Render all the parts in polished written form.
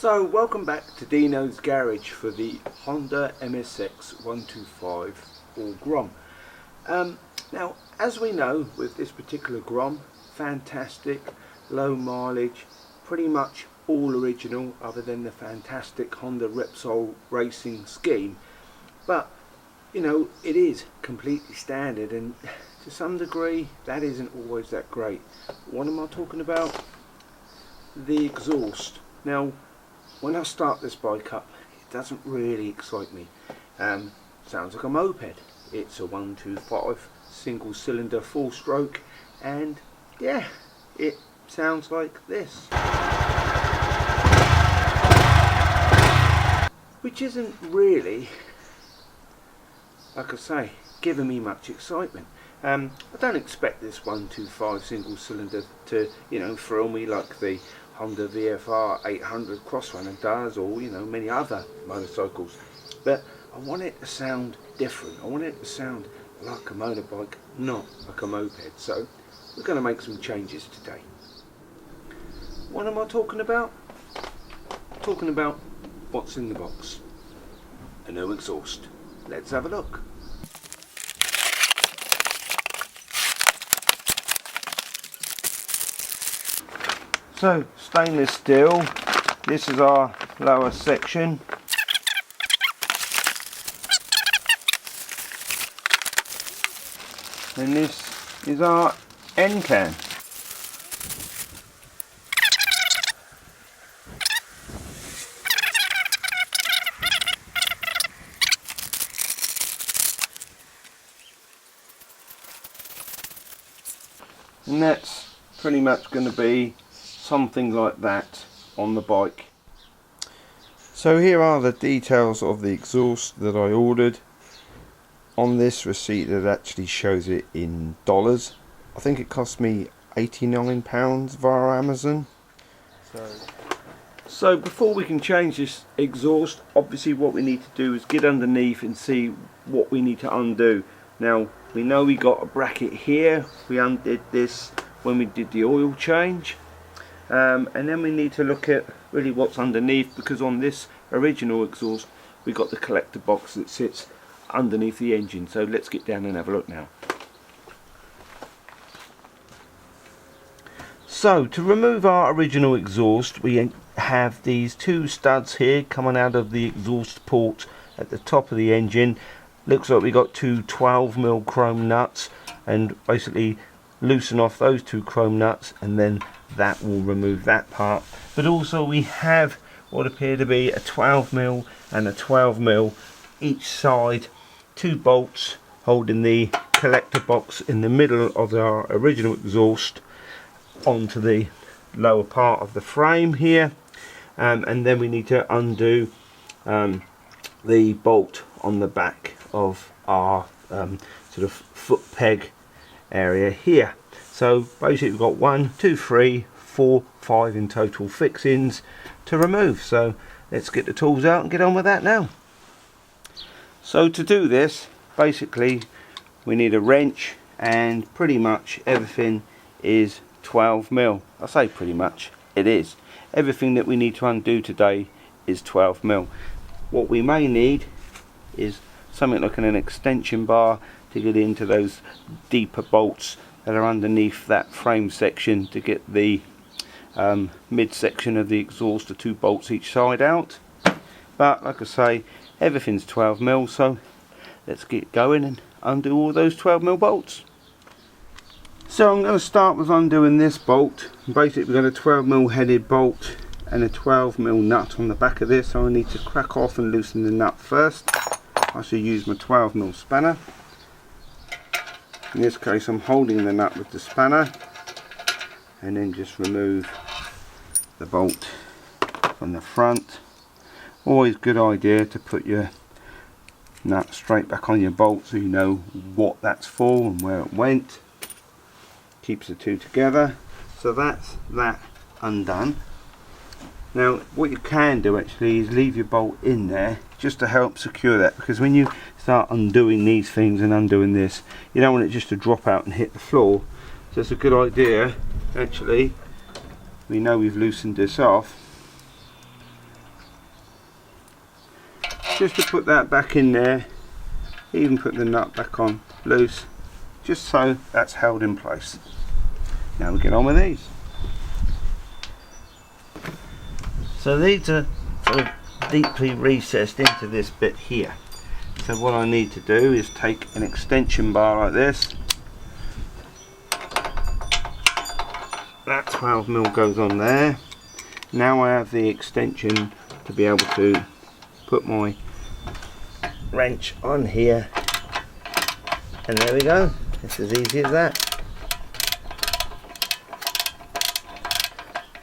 So welcome back to Deano's garage for the Honda MSX 125 or Grom. Now, as we know, with this particular Grom, fantastic, low mileage, pretty much all original other than the fantastic Honda Repsol racing scheme. But you know, it is completely standard, and to some degree that isn't always that great. What am I talking about? The exhaust. Now, when I start this bike up, it doesn't really excite me. Sounds like a moped. It's a 125 single cylinder 4-stroke, and yeah, it sounds like this, which isn't really, like I say, giving me much excitement. I don't expect this 125 single cylinder to, you know, thrill me like the Honda VFR 800 Crossrunner does, or, you know, many other motorcycles. But I want it to sound different. I want it to sound like a motorbike, not like a moped. So we're going to make some changes today. What am I talking about? I'm talking about what's in the box. A new exhaust. Let's have a look. So, stainless steel, this is our lower section. And this is our end can. And that's pretty much going to be something like that on the bike. So here are the details of the exhaust that I ordered. On this receipt it actually shows it in dollars. I think it cost me £89 via Amazon. So before we can change this exhaust, obviously what we need to do is get underneath and see what we need to undo. Now, we know we got a bracket here. We undid this when we did the oil change. And then we need to look at really what's underneath, because on this original exhaust we got the collector box that sits underneath the engine. So let's get down and have a look now. So to remove our original exhaust, we have these two studs here coming out of the exhaust port at the top of the engine. Looks like we got two 12mm chrome nuts, and basically loosen off those two chrome nuts, and then that will remove that part. But also we have what appear to be a 12mm and a 12mm each side, two bolts holding the collector box in the middle of our original exhaust onto the lower part of the frame here, and then we need to undo the bolt on the back of our sort of foot peg area here. So basically we've got 1, 2, 3, 4, 5 in total fixings to remove. So let's get the tools out and get on with that now. So to do this, basically we need a wrench, and pretty much everything is 12mm. I say pretty much, it is. Everything that we need to undo today is 12mm. What we may need is something like an extension bar to get into those deeper bolts that are underneath that frame section, to get the mid section of the exhaust, the two bolts each side out. But like I say, everything's 12mm, so let's get going and undo all those 12mm bolts. So I'm going to start with undoing this bolt. Basically we've got a 12mm headed bolt and a 12mm nut on the back of this, so I need to crack off and loosen the nut first. I should use my 12mm spanner. In this case I'm holding the nut with the spanner, and then just remove the bolt from the front. Always good idea to put your nut straight back on your bolt so you know what that's for and where it went. Keeps the two together. So that's that undone. Now what you can do actually is leave your bolt in there just to help secure that, because when you start undoing these things and undoing this, you don't want it just to drop out and hit the floor. So it's a good idea, actually, we know we've loosened this off, just to put that back in there, even put the nut back on loose, just so that's held in place. Now we get on with these. So these are sort of deeply recessed into this bit here. So what I need to do is take an extension bar like this. That 12mm goes on there. Now I have the extension to be able to put my wrench on here, and there we go. It's as easy as that.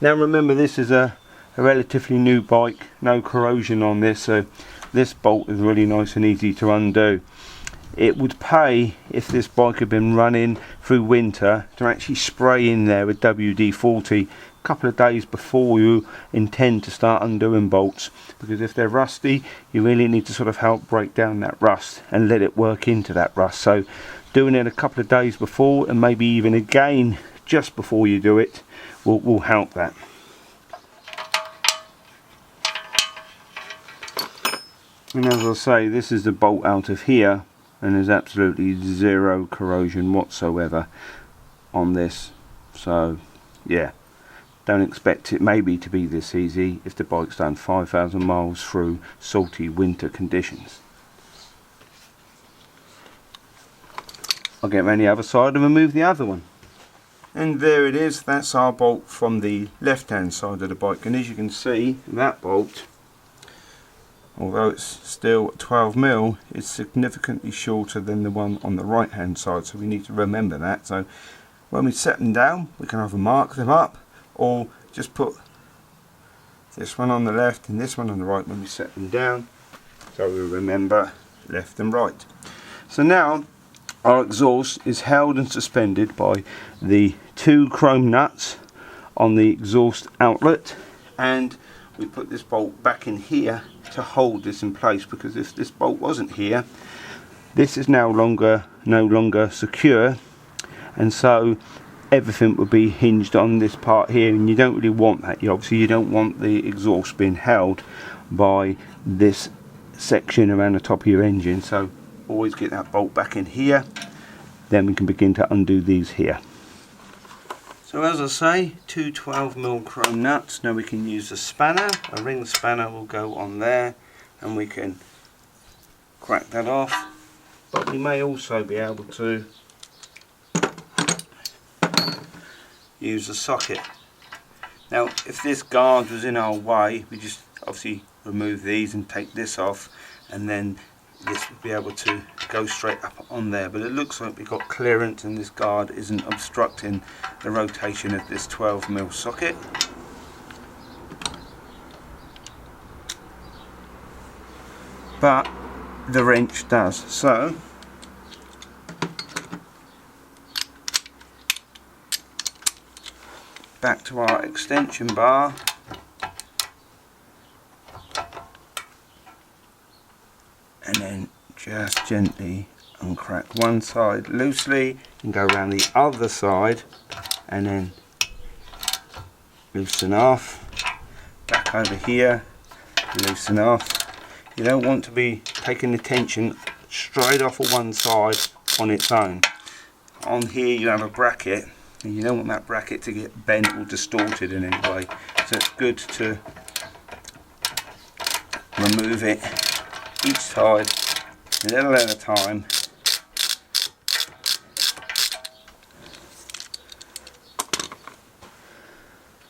Now remember, this is a relatively new bike, no corrosion on this, so this bolt is really nice and easy to undo. It would pay, if this bike had been running through winter, to actually spray in there with WD-40 a couple of days before you intend to start undoing bolts, because if they're rusty, you really need to sort of help break down that rust and let it work into that rust. So doing it a couple of days before, and maybe even again just before you do it, will help that. And as I say, this is the bolt out of here, and there's absolutely zero corrosion whatsoever on this. So yeah, don't expect it maybe to be this easy if the bike's done 5,000 miles through salty winter conditions. I'll get around the other side and remove the other one. And there it is, that's our bolt from the left hand side of the bike. And as you can see, that bolt, although it's still 12mm, is significantly shorter than the one on the right hand side, so we need to remember that. So when we set them down, we can either mark them up or just put this one on the left and this one on the right when we set them down, so we remember left and right. So now our exhaust is held and suspended by the two chrome nuts on the exhaust outlet, and we put this bolt back in here to hold this in place, because if this bolt wasn't here, this is no longer secure, and so everything would be hinged on this part here, and you don't really want that. You don't want the exhaust being held by this section around the top of your engine, so always get that bolt back in here, then we can begin to undo these here. So as I say, two 12mm chrome nuts. Now we can use a spanner, a ring spanner will go on there, and we can crack that off, but we may also be able to use a socket. Now if this guard was in our way, we just obviously remove these and take this off, and then this would be able to go straight up on there, but it looks like we've got clearance and this guard isn't obstructing the rotation of this 12mm socket. But the wrench does. So back to our extension bar, and then just gently uncrack one side loosely and go around the other side, and then loosen off, back over here, loosen off. You don't want to be taking the tension straight off of one side on its own. On here you have a bracket, and you don't want that bracket to get bent or distorted in any way, so it's good to remove it each side a little at a time.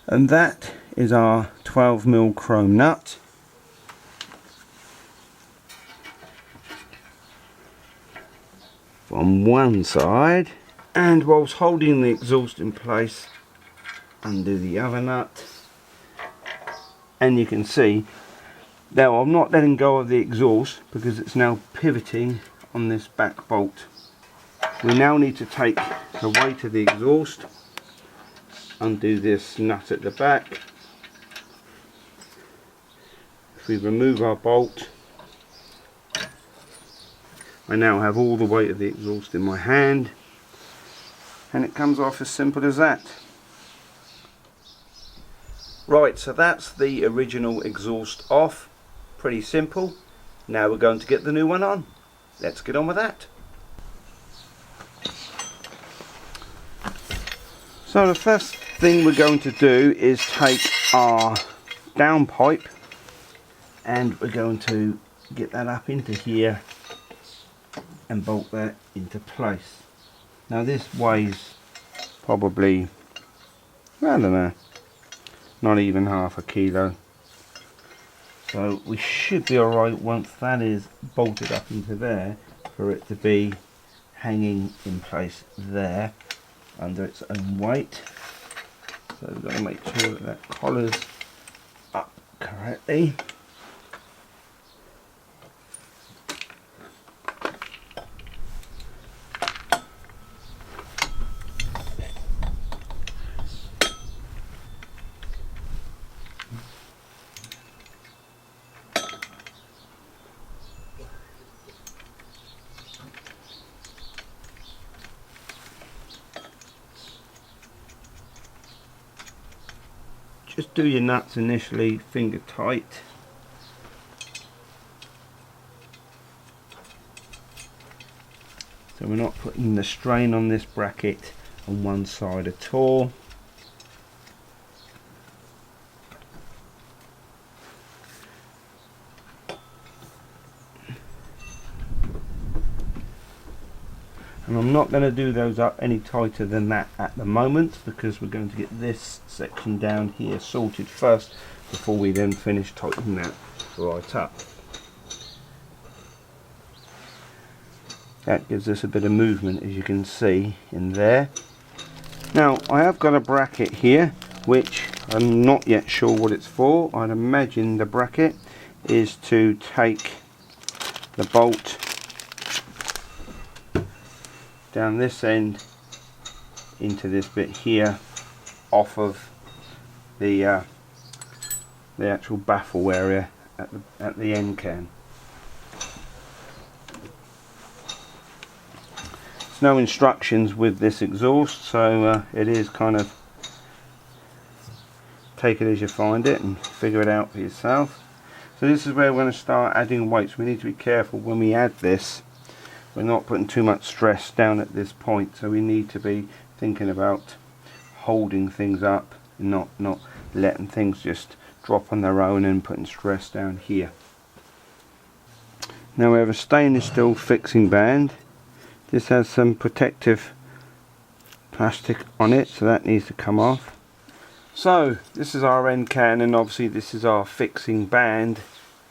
And that is our 12mm chrome nut. From one side, and whilst holding the exhaust in place, undo the other nut, and you can see now I'm not letting go of the exhaust because it's now pivoting on this back bolt. We now need to take the weight of the exhaust, undo this nut at the back. If we remove our bolt, I now have all the weight of the exhaust in my hand, and it comes off as simple as that. Right, so that's the original exhaust off. Pretty simple. Now we're going to get the new one on. Let's get on with that. So the first thing we're going to do is take our downpipe and we're going to get that up into here and bolt that into place. Now this weighs probably, I don't know, not even half a kilo. So we should be alright once that is bolted up into there for it to be hanging in place there under its own weight. So we've got to make sure that that collar's up correctly. Just do your nuts initially finger tight. So we're not putting the strain on this bracket on one side at all. And I'm not going to do those up any tighter than that at the moment, because we're going to get this section down here sorted first before we then finish tightening that right up. That gives us a bit of movement, as you can see in there. Now I have got a bracket here which I'm not yet sure what it's for. I'd imagine the bracket is to take the bolt down this end into this bit here off of the actual baffle area at the end can. There's no instructions with this exhaust, so it is kind of take it as you find it and figure it out for yourself. So this is where we're going to start adding weights. We need to be careful when we add this. We're not putting too much stress down at this point, so we need to be thinking about holding things up and not letting things just drop on their own and putting stress down here. Now we have a stainless steel fixing band. This has some protective plastic on it, so that needs to come off. So this is our end can, and obviously this is our fixing band.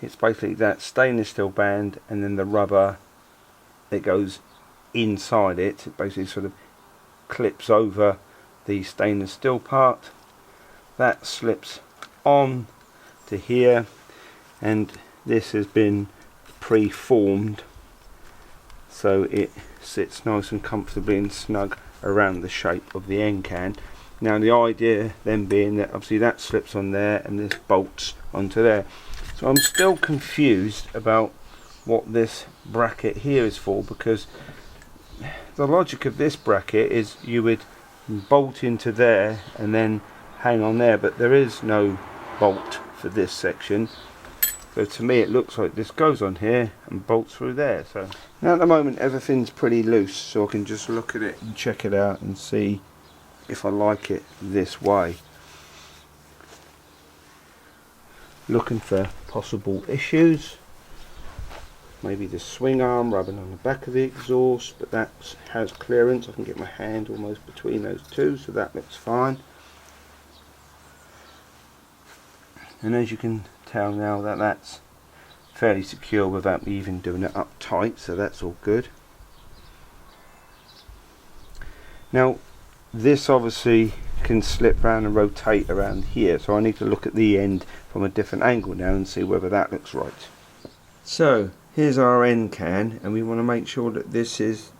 It's basically that stainless steel band and then the rubber that goes inside it. It basically sort of clips over the stainless steel part. That slips on to here, and this has been pre-formed so it sits nice and comfortably and snug around the shape of the end can. Now the idea then being that obviously that slips on there and this bolts onto there. So I'm still confused about what this bracket here is for, because the logic of this bracket is you would bolt into there and then hang on there, but there is no bolt for this section. So to me it looks like this goes on here and bolts through there. So now at the moment everything's pretty loose, so I can just look at it and check it out and see if I like it this way. Looking for possible issues. Maybe the swing arm rubbing on the back of the exhaust, but that has clearance. I can get my hand almost between those two, so that looks fine. And as you can tell now, that's fairly secure without me even doing it up tight, so that's all good. Now this obviously can slip around and rotate around here, so I need to look at the end from a different angle now and see whether that looks right. So here's our end can, and we want to make sure that this is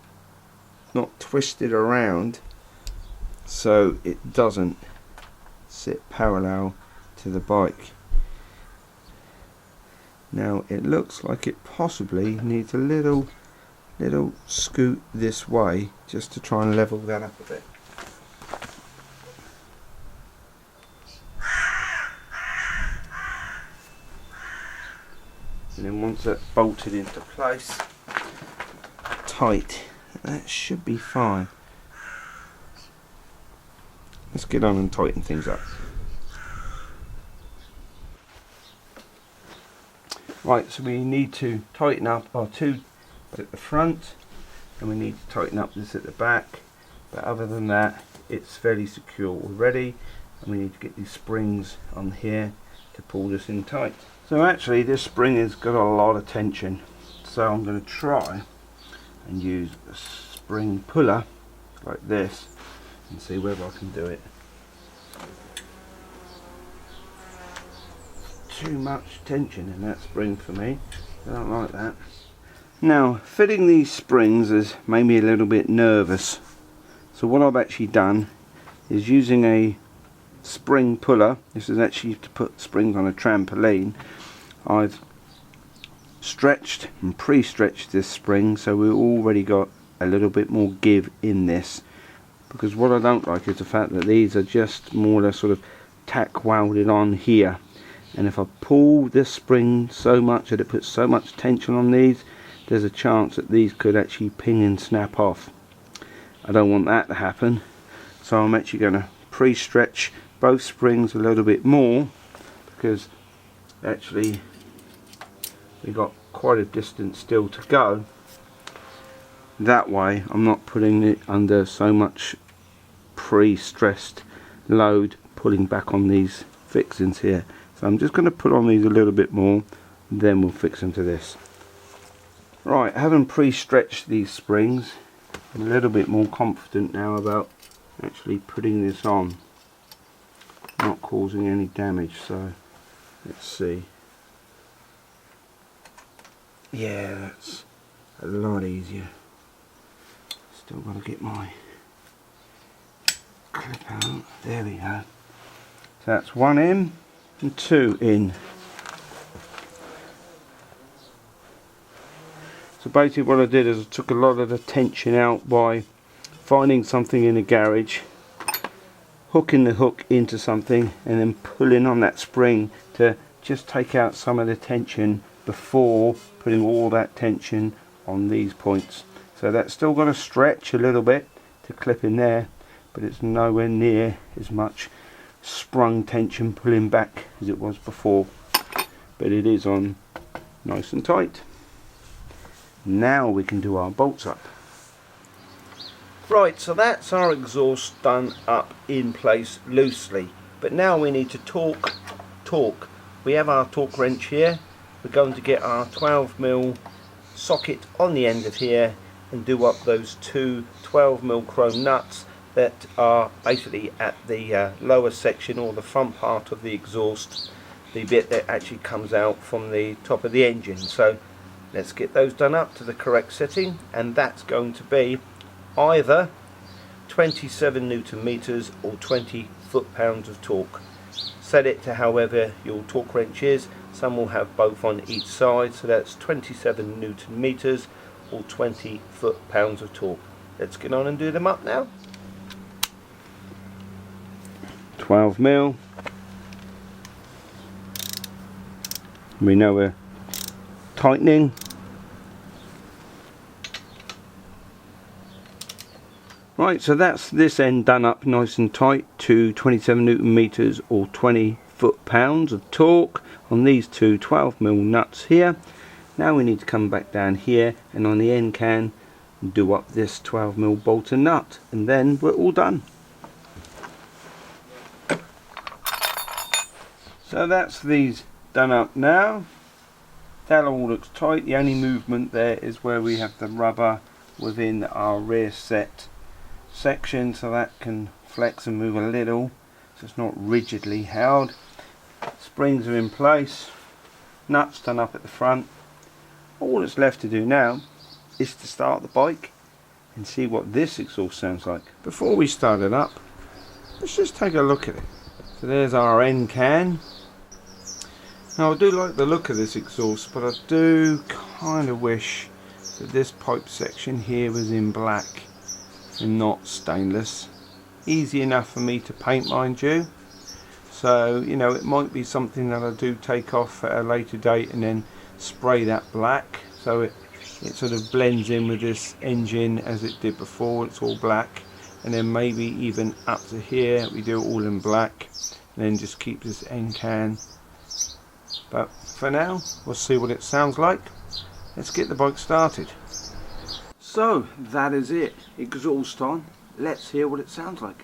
not twisted around so it doesn't sit parallel to the bike. Now it looks like it possibly needs a little scoot this way just to try and level that up a bit. and then once that's bolted into place tight, that should be fine. Let's get on and tighten things up. Right, so we need to tighten up our two at the front, and we need to tighten up this at the back, but other than that it's fairly secure already, and we need to get these springs on here to pull this in tight. So actually this spring has got a lot of tension, so I'm going to try and use a spring puller like this and see whether I can do it. Too much tension in that spring for me. I don't like that. Now, fitting these springs has made me a little bit nervous. So what I've actually done is, using a spring puller, this is actually to put springs on a trampoline, I've stretched and pre-stretched this spring, so we've already got a little bit more give in this, because what I don't like is the fact that these are just more or less sort of tack welded on here, and if I pull this spring so much that it puts so much tension on these, there's a chance that these could actually ping and snap off. I don't want that to happen, so I'm actually going to pre-stretch both springs a little bit more, because actually we've got quite a distance still to go. That way I'm not putting it under so much pre-stressed load pulling back on these fixings here. So I'm just going to put on these a little bit more, then we'll fix them to this. Right, having pre-stretched these springs, I'm a little bit more confident now about actually putting this on, not causing any damage. So let's see. Yeah, that's a lot easier. Still got to get my clip out. There we go. So that's one in and two in. So basically what I did is I took a lot of the tension out by finding something in the garage, hooking the hook into something, and then pulling on that spring to just take out some of the tension before putting all that tension on these points. So that's still got to stretch a little bit to clip in there, but it's nowhere near as much sprung tension pulling back as it was before, but it is on nice and tight. Now we can do our bolts up. Right, so that's our exhaust done up in place loosely, but now we need to torque. We have our torque wrench here. We're going to get our 12mm socket on the end of here and do up those two 12mm chrome nuts that are basically at the lower section, or the front part of the exhaust, the bit that actually comes out from the top of the engine. So let's get those done up to the correct setting, and that's going to be either 27 Newton meters or 20 foot-pounds of torque. Set it to however your torque wrench is. Some will have both on each side, so that's 27 Newton meters or 20 foot-pounds of torque. Let's get on and do them up now. 12mm. We know we're tightening. Right, so that's this end done up nice and tight to 27 Newton meters or 20 foot-pounds of torque on these two 12mm nuts here. Now we need to come back down here and on the end can do up this 12mm bolt and nut, and then we're all done. So that's these done up now. That all looks tight. The only movement there is where we have the rubber within our rear set section, so that can flex and move a little, so it's not rigidly held. Springs are in place, nuts done up at the front. All that's left to do now is to start the bike and see what this exhaust sounds like. Before we start it up, let's just take a look at it. So there's our end can. Now I do like the look of this exhaust, but I do kind of wish that this pipe section here was in black and not stainless. Easy enough for me to paint, mind you, so you know, it might be something that I do take off at a later date and then spray that black so it sort of blends in with this engine as it did before. It's all black, and then maybe even up to here we do it all in black, and then just keep this end can. But for now we'll see what it sounds like. Let's get the bike started. So that is it, exhaust on. Let's hear what it sounds like.